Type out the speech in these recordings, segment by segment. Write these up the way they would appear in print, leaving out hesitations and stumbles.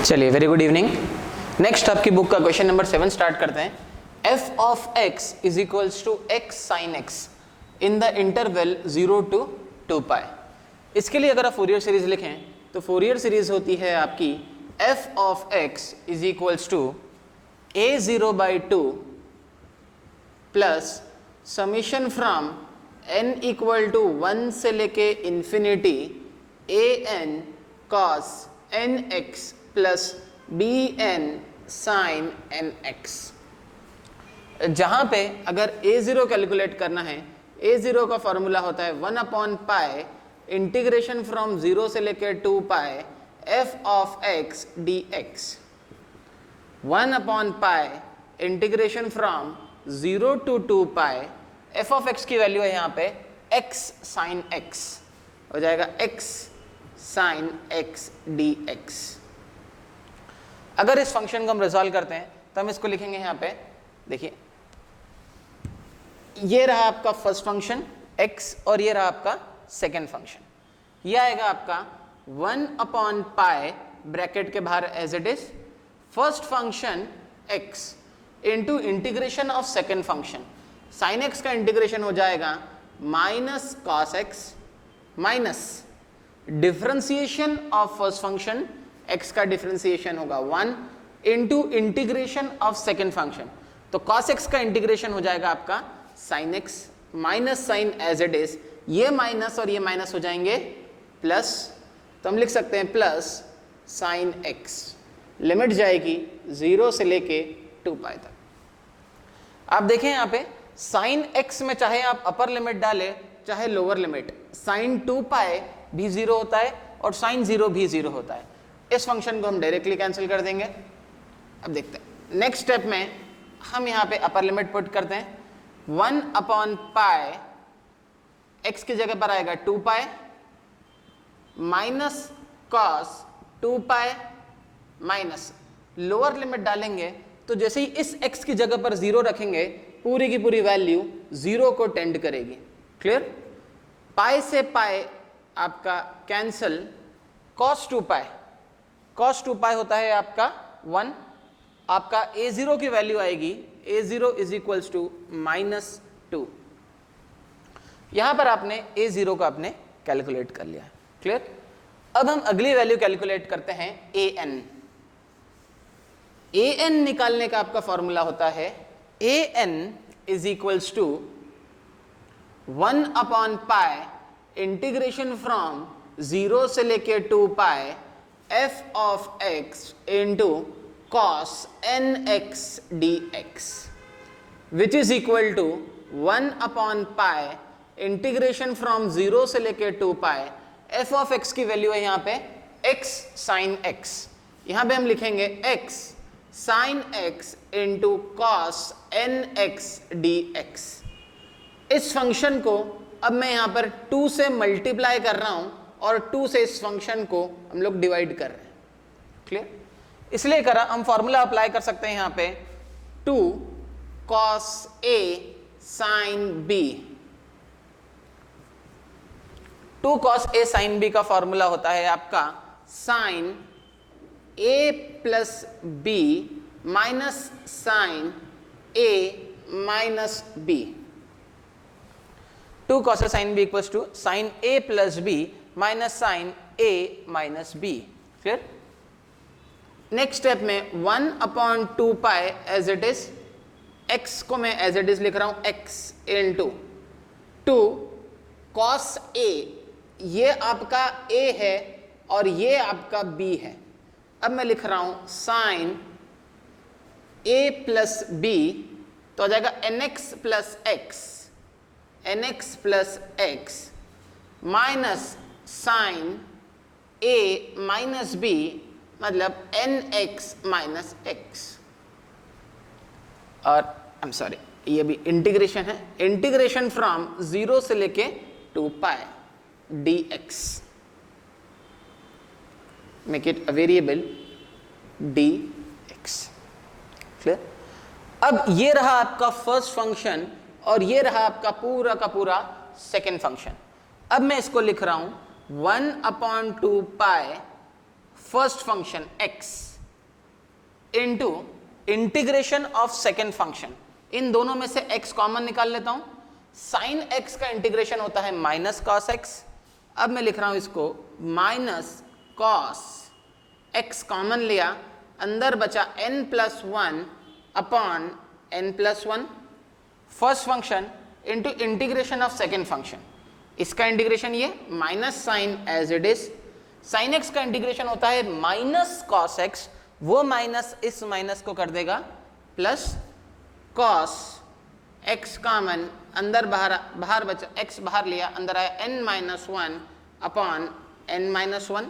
चलिए, very good evening. Next आपकी book का क्वेश्चन नंबर 7 स्टार्ट करते हैं। f of x is equals to x sine x in the interval 0 to 2 pi. इसके लिए अगर आप फोरियर सीरीज लिखें तो फोरियर सीरीज होती है आपकी f of x is equals to a0/2 plus summation from n equal to 1 से लेके infinity an cos nx plus bn sin nx। जहां पे अगर a0 कैलकुलेट करना है, a0 का फॉर्मूला होता है 1/पाई इंटीग्रेशन फ्रॉम 0 से लेकर 2 pi f of x dx। 1/पाई integration from 0 to 2 pi f of x की वैल्यू है यहाँ पे x sin x, हो जाएगा x sin x dx। अगर इस फंक्शन को हम रिजॉल्व करते हैं तो हम इसको लिखेंगे यहाँ पे, देखिए ये रहा आपका फर्स्ट फंक्शन x और ये रहा आपका सेकेंड फंक्शन। ये आएगा आपका 1/पाई ब्रैकेट के बाहर as it is first function x into integration of second function sine x का इंटीग्रेशन हो जाएगा minus cos x minus differentiation of first function x का डिफरेंशिएशन होगा 1 into integration of second function. तो cos x का integration हो जाएगा आपका sin x minus sine as it is, ये माइनस और ये माइनस हो जाएंगे प्लस, तो हम लिख सकते हैं प्लस sin x। लिमिट जाएगी 0 से लेके 2 पाई तक। आप देखें यहाँ पे sin x में चाहे आप अपर लिमिट डालें चाहे लोअर लिमिट, sin 2 पाई भी 0 होता है और sin 0 भी 0 होता है। इस फंक्शन को हम डायरेक्टली कैंसिल कर देंगे। अब देखते हैं नेक्स्ट स्टेप में हम यहाँ पे अपर लिमिट पुट करते हैं 1/पाई x की जगह पर आएगा 2 pi minus cos 2 pi minus lower limit डालेंगे तो जैसे ही इस x की जगह पर 0 रखेंगे पूरी की पूरी वैल्यू 0 को टेंड करेगी। क्लियर? पाई से पाई आपका कैंसल, cos 2 पाई, cos 2 पाई होता है आपका 1, आपका a0 की वैल्यू आएगी a0 इज इक्वल्स टू -2। यहां पर आपने a0 का आपने कैलकुलेट कर लिया। क्लियर? अब हम अगली वैल्यू कैलकुलेट करते हैं an। an निकालने का आपका फॉर्मूला होता है an इज इक्वल्स टू 1/पाई इंटीग्रेशन फ्रॉम 0 से लेके 2 pi f of x into cos nx dx which is equal to 1/पाई इंटीग्रेशन फ्रॉम 0 से लेके 2 पाई f ऑफ x की वैल्यू है यहाँ पे x sin x। यहाँ पे हम लिखेंगे x sin x into cos nx dx। इस फंक्शन को अब मैं यहाँ पर 2 से मल्टीप्लाई कर रहा हूँ और 2 से इस फंक्शन को हम लोग डिवाइड कर रहे हैं। क्लियर? इसलिए करा हम फॉर्मूला अप्लाई कर सकते हैं यहाँ पे 2 cos a sin b। 2 cos a sin b का फॉर्मूला होता है आपका sin a plus b minus sin a minus b। 2 cos a sin b equals to sin a plus b minus sin a minus b। Clear? Next step में 1/2 pi as it is, x को मैं as it is लिख रहा हूं x into 2 cos a, ये आपका a है और ये आपका b है। अब मैं लिख रहा हूं sin a प्लस b, तो आ जाएगा nx plus x, nx plus x minus sin a minus b मतलब nx माइनस x। और आई एम सॉरी, ये भी इंटीग्रेशन है, इंटीग्रेशन फ्रॉम 0 से लेके 2 पाई dx, make it a variable dx। Clear? अब ये रहा आपका फर्स्ट फंक्शन और ये रहा आपका पूरा का पूरा सेकेंड फंक्शन। अब मैं इसको लिख रहा हूं 1/2 pi first function x into integration of second function, इन दोनों में से x कॉमन निकाल लेता हूं, साइन x का इंटीग्रेशन होता है माइनस कॉस x, अब मैं लिख रहा हूं इसको माइनस कॉस x कॉमन लिया, अंदर बचा n+1 upon n+1 first function into integration of second function, इसका इंटीग्रेशन ये minus sine as it is, sine x का इंटीग्रेशन होता है माइनस कॉस x, वो माइनस इस माइनस को कर देगा प्लस कॉस x कॉमन, अंदर बाहर बचा x बाहर लिया, अंदर आया n-1 upon n-1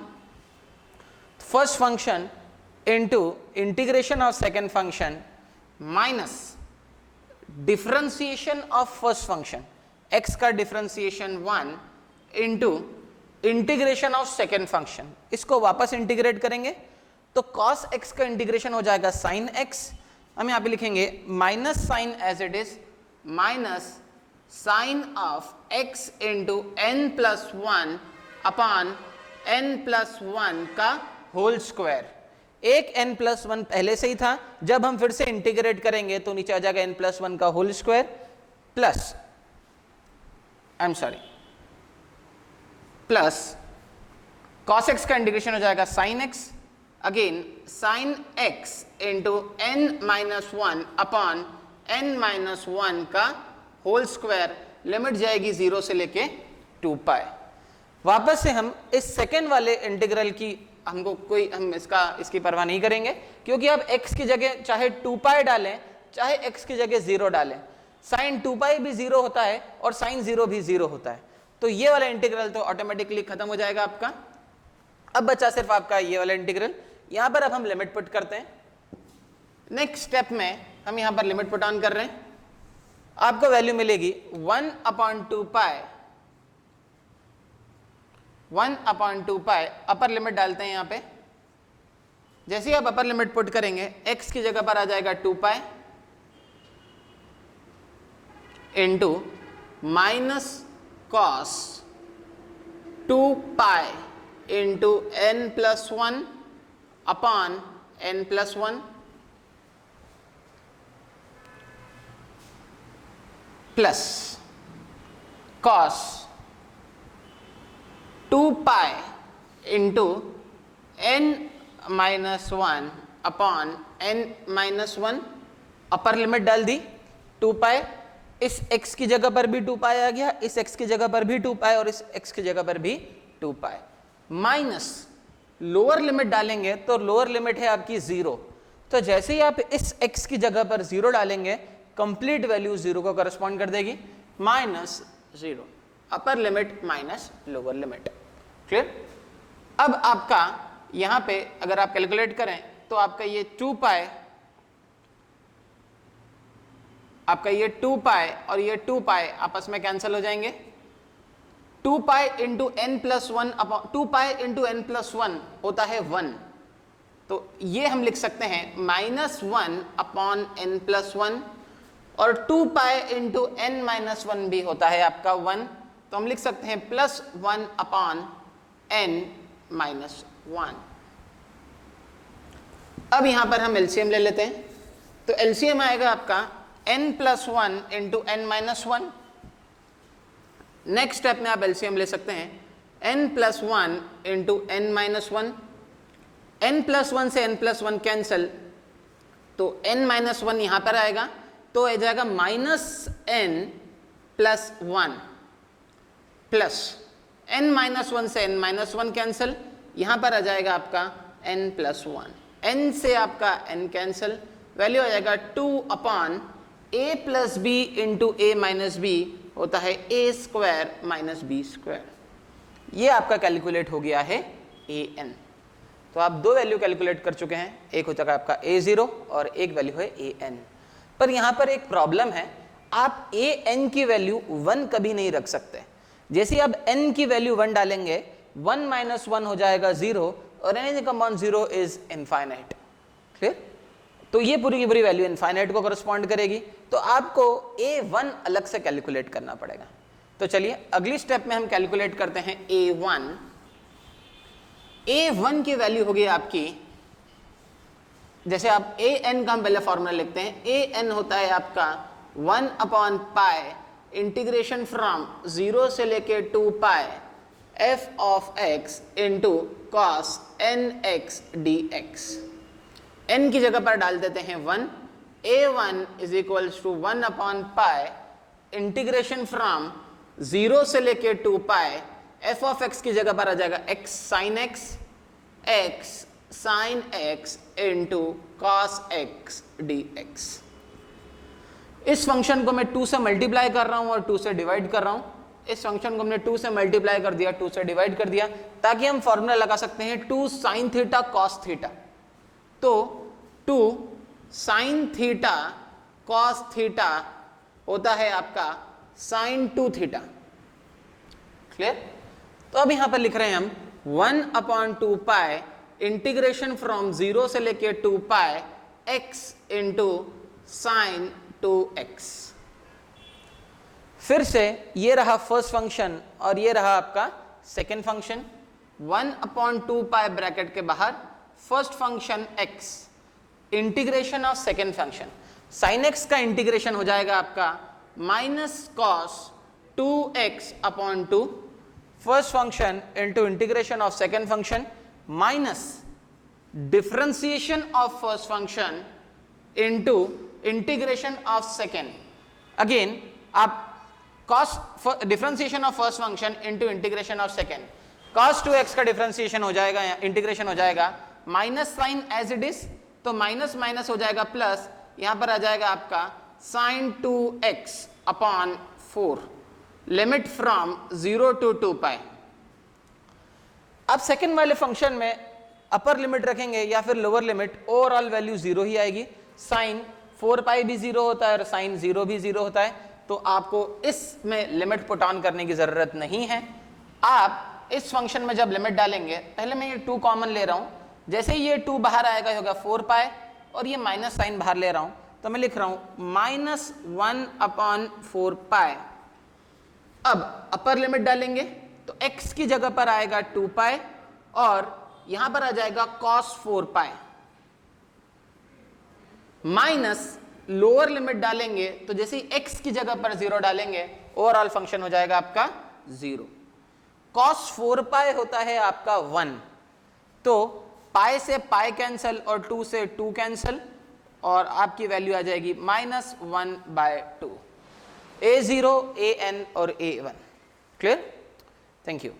first function into integration of second function minus differentiation of first function, x का differentiation 1 into integration of second function, इसको वापस इंटीग्रेट करेंगे तो cos x का इंटीग्रेशन हो जाएगा sin x, हम यहाँ पे लिखेंगे minus sine as it is minus sine of x into n+1 upon n+1 का होल स्क्वायर, एक n+1 पहले से ही था, जब हम फिर से इंटीग्रेट करेंगे तो नीचे आ जाएगा n+1 का whole square plus plus cos x का इंटीग्रेशन हो जाएगा sin x, again sin x into n-1 upon n-1 का होल स्क्वायर, लिमिट जाएगी 0 से लेके 2 पाई। वापस से हम इस सेकेंड वाले इंटीग्रल की हम इसकी परवाह नहीं करेंगे, क्योंकि अब x की जगह चाहे 2 पाई डालें चाहे x की जगह 0 डालें, साइन 2 पाई भी 0 होता है और साइन 0 भी 0 होता है, तो ये वाला इंटीग्रल तो ऑटोमेटिकली खत्म हो जाएगा आपका। अब बचा सिर्फ आपका ये वाला इंटीग्रल, यहां पर अब हम लिमिट पुट करते हैं। नेक्स्ट स्टेप में हम यहां पर लिमिट पुट ऑन कर रहे हैं, आपको वैल्यू मिलेगी 1/2 पाई, अपर लिमिट डालते हैं यहां पे, जैसे ही आप अपर लिमिट पुट करेंगे x की जगह पर आ जाएगा 2 pi into minus cos 2 pi into n+1 upon n+1 plus cos 2 pi into n-1 upon n-1, upper limit डाल दी 2 पाई, इस x की जगह पर भी 2 पाई आ गया, इस x की जगह पर भी 2 पाई और इस x की जगह पर भी 2 पाई, माइनस लोअर लिमिट डालेंगे तो लोअर लिमिट है आपकी 0, तो जैसे ही आप इस x की जगह पर 0 डालेंगे कंप्लीट वैल्यू 0 को करस्पॉन्ड कर देगी, -0 upper limit minus lower limit. Clear? अब आपका यहां पे अगर आप कैलकुलेट करें तो आपका ये 2 पाई, आपका ये 2 पाई और ये 2 पाई आपस में कैंसिल हो जाएंगे, 2 pi into n+1 upon 2 pi into n+1 होता है 1, तो ये हम लिख सकते हैं -1 अपॉन n+1, और 2 पाई इंटू n-1 भी होता है आपका 1, तो हम लिख सकते हैं +1 अपॉन n-1। अब यहां पर हम एलसीएम ले लेते हैं, तो एलसीएम आएगा आपका n+1 into n-1। Next step में आप एलसीएम ले सकते हैं n+1 इंटू n-1, n+1 से n+1 कैंसिल, तो n-1 यहां पर आएगा, तो आ जाएगा -n+1 प्लस n-1 से n-1 कैंसिल, यहां पर आ जाएगा आपका n+1, n से आपका n कैंसिल, वैल्यू आ जाएगा 2 upon a plus B into a minus B होता है a square minus B square. ये आपका कैलकुलेट हो गया है an। तो आप दो वैल्यू कैलकुलेट कर चुके हैं, एक हो चुका है आपका a0 और एक वैल्यू है an। पर यहां पर एक प्रॉब्लम है, आप an की वैल्यू 1 कभी नहीं रख सकते। जैसे आप n की वैल्यू 1 डालेंगे 1 - 1 हो जाएगा 0 और anything upon 0 is infinite. Clear? तो ये पूरी की पूरी वैल्यू इनफाइनाइट को करस्पॉन्ड करेगी, तो आपको a1 अलग से कैलकुलेट करना पड़ेगा। तो चलिए अगली स्टेप में हम कैलकुलेट करते हैं a1 की वैल्यू होगी आपकी जैसे आप ए एन का हम पहले फॉर्मूला लिखते हैं, ए एन होता है आपका 1 अपॉन पाई इंटीग्रेशन फ्रॉम 0 से लेके 2 pi F of X into cos N X D X. N की जगह पर डाल देते हैं 1, a1 is equals to 1 upon pi integration from 0 से लेके 2 पाई एफ ऑफ एक्स की जगह पर आ जाएगा x sine x into cos x D x. इस फंक्शन को मैं 2 से मल्टीप्लाई कर रहा हूं और 2 से डिवाइड कर रहा हूं। इस फंक्शन को हमने 2 से मल्टीप्लाई कर दिया, 2 से डिवाइड कर दिया, ताकि हम फॉर्मूला लगा सकते हैं 2 साइन थीटा कॉस थीटा। तो 2 साइन थीटा कॉस थीटा होता है आपका साइन 2 थीटा। क्लियर? तो अब यहां पर लिख रहे हैं हम 1 अपॉन 2 पाई इंटीग्रेशन फ्रॉम 0 से लेके 2 पाई x इंटू साइन 2x। फिर से ये रहा फर्स्ट फंक्शन और ये रहा आपका second function. 1 upon 2 pi bracket के बाहर first function x integration of second function sine x का इंटीग्रेशन हो जाएगा आपका minus cos 2x upon 2 first function into integration of second function minus differentiation of first function into integration of second. Again आप cos differentiation of first function into integration of second, cos 2x का differentiation हो जाएगा या integration हो जाएगा minus sine as it is, तो minus minus हो जाएगा प्लस, यहां पर आ जाएगा आपका sine 2x upon 4 limit from 0 to 2 pi. अब सेकंड वाले फंक्शन में अपर लिमिट रखेंगे या फिर लोअर लिमिट, ओवरऑल वैल्यू 0 ही आएगी। साइन 4 पाई भी 0 होता है और साइन 0 भी 0 होता है, तो आपको इसमें लिमिट पुट ऑन करने की जरूरत नहीं है। आप इस फंक्शन में जब लिमिट डालेंगे, पहले मैं ये 2 कॉमन ले रहा हूं, जैसे ये 2 बाहर आएगा होगा 4 पाई और ये माइनस साइन बाहर ले रहा हूं, तो मैं लिख रहा हूं माइनस 1 अपॉन 4 पाई। अब अपर लिमिट डालेंगे तो x की जगह पर आएगा 2 पाई और यहां पर आ जाएगा cos 4 पाई, माइनस लोअर लिमिट डालेंगे तो जैसे ही x की जगह पर 0 डालेंगे ओवरऑल फंक्शन हो जाएगा आपका 0। cos 4 पाई होता है आपका 1, तो पाई से पाई कैंसल और 2 से 2 कैंसल और आपकी वैल्यू आ जाएगी -1/2, a0 an और a1। क्लियर? Thank you.